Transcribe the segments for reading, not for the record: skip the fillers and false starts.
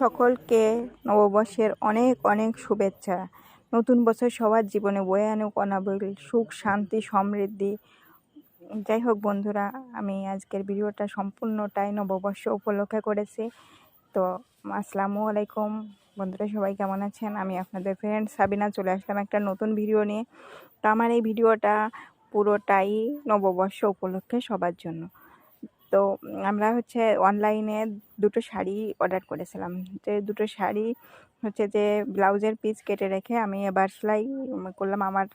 সকলকে নববর্ষের অনেক অনেক শুভেচ্ছা। নতুন বছর সবার জীবনে বয়ে আনুক অনাবিল সুখ, শান্তি, সমৃদ্ধি। যাই হোক বন্ধুরা, আমি আজকের ভিডিওটা সম্পূর্ণটাই নববর্ষ উপলক্ষে করেছি। তো আসসালামু আলাইকুম বন্ধুরা, সবাই কেমন আছেন? আমি আপনাদের ফ্রেন্ড সাবিনা চলে আসলাম একটা নতুন ভিডিও নিয়ে। তো আমার এই ভিডিওটা পুরোটাই নববর্ষ উপলক্ষে সবার জন্য। তো আমরা অনলাইনে দুটো শাড়ি অর্ডার করেছিলাম। যে দুটো শাড়ি যে ব্লাউজের পিস কেটে রেখে আমি এবার সেলাই করলাম, আমার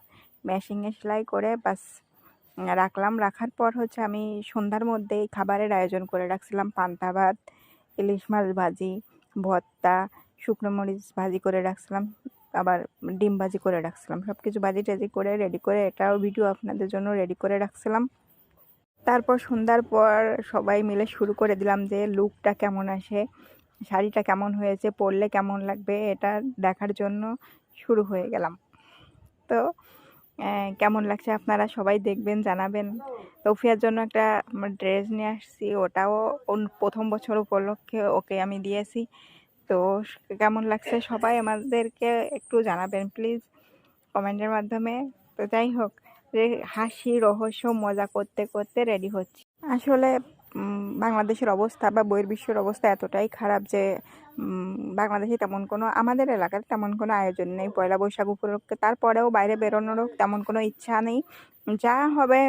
মেশিনে সেলাই করে বাস রাখলাম। রাখার পর আমি সন্ধ্যার মধ্যেই খাবারের আয়োজন করে রাখছিলাম। পান্তা ভাত, ইলিশ মাছ ভাজি, ভর্তা, শুকনো মরিচ ভাজি করে রাখছিলাম, আবার ডিম ভাজি করে রাখছিলাম। সব কিছু ভাজি টাজি করে রেডি করে এটাও ভিডিও আপনাদের জন্য রেডি করে রাখছিলাম। তারপর সন্ধ্যার পর সবাই মিলে শুরু করে দিলাম যে লুকটা কেমন আসে, শাড়িটা কেমন হয়েছে, পরলে কেমন লাগবে, এটা দেখার জন্য শুরু হয়ে গেলাম। তো কেমন লাগছে আপনারা সবাই দেখবেন, জানাবেন। তৌফিয়ার জন্য একটা ড্রেস নিয়ে আসছি, ওটাও প্রথম বছর উপলক্ষে ওকে আমি দিয়েছি। তো কেমন লাগছে সবাই আমাদেরকে একটু জানাবেন প্লিজ কমেন্টের মাধ্যমে। তো যাই হোক, হাসি রহস্য মজা করতে করতে রেডি হচ্ছে। আসলে বাংলাদেশের অবস্থা বা বহির্বিশ্বের অবস্থা এতটাই খারাপ যে বাংলাদেশে আমাদের এলাকার তেমন কোনো আয়োজন নেই পয়লা বৈশাখ উপলক্ষে। তারপরেও বাইরে বেরোনোরও তেমন কোনো ইচ্ছা নেই। যা হবে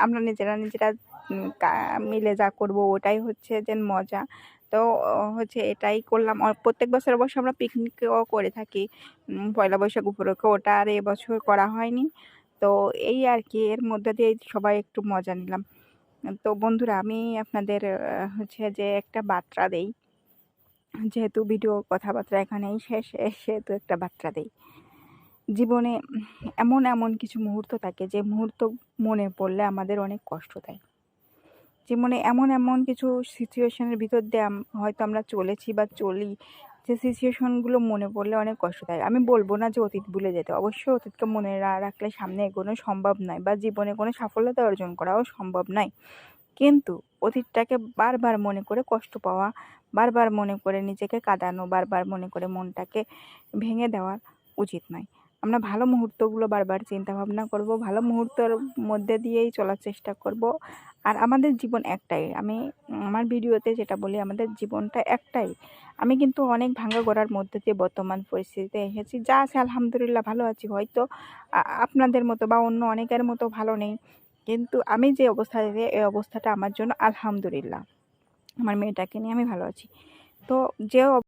আমরা নিজেরা মিলে যা করব ওটাই যে মজা। তো এটাই করলাম। প্রত্যেক বছর অবশ্য আমরা পিকনিকও করে থাকি পয়লা বৈশাখ উপলক্ষে, ওটা আর এবছর করা হয়নি। তো এই আর কি, এর মধ্যে দিয়ে সবাই একটু মজা নিলাম। তো বন্ধুরা, আমি আপনাদের যে একটা বার্তা দেই, যেহেতু ভিডিও কথাবার্তা এখানেই শেষ, সেহেতু একটা বার্তা দেই। জীবনে এমন এমন কিছু মুহূর্ত থাকে যে মুহূর্ত মনে পড়লে আমাদের অনেক কষ্ট দেয়। জীবনে এমন এমন কিছু সিচুয়েশনের ভিতর দিয়ে হয়তো আমরা চলেছি বা চলি, যে সিচুয়েশনগুলো মনে পড়লে অনেক কষ্ট দেয়। আমি বলবো না যে অতীত ভুলে যেতে, অবশ্যই অতীতকে মনে রাখলে সামনে এগোনো সম্ভব নয় বা জীবনে কোনো সাফল্যতা অর্জন করাও সম্ভব নয়। কিন্তু অতীতটাকে বারবার মনে করে কষ্ট পাওয়া, বারবার মনে করে নিজেকে কাঁদানো, বারবার মনে করে মনটাকে ভেঙে দেওয়া উচিত নয়। আমরা ভালো মুহূর্তগুলো বারবার চিন্তা ভাবনা করব, ভালো মুহূর্তের মধ্যে দিয়েই চলার চেষ্টা করব। আর আমাদের জীবন একটাই, আমি আমার ভিডিওতে যেটা বলি, আমাদের জীবনটা একটাই। আমি কিন্তু অনেক ভাঙা গড়ার মধ্যে দিয়ে বর্তমান পরিস্থিতিতে এসেছি, যা আছে আলহামদুলিল্লাহ ভালো আছি। হয়তো আপনাদের মতো বা অন্য অনেকের মতো ভালো নেই, কিন্তু আমি যে অবস্থায় এই অবস্থাটা আমার জন্য আলহামদুলিল্লাহ। আমার মেয়েটাকে নিয়ে আমি ভালো আছি। তো যে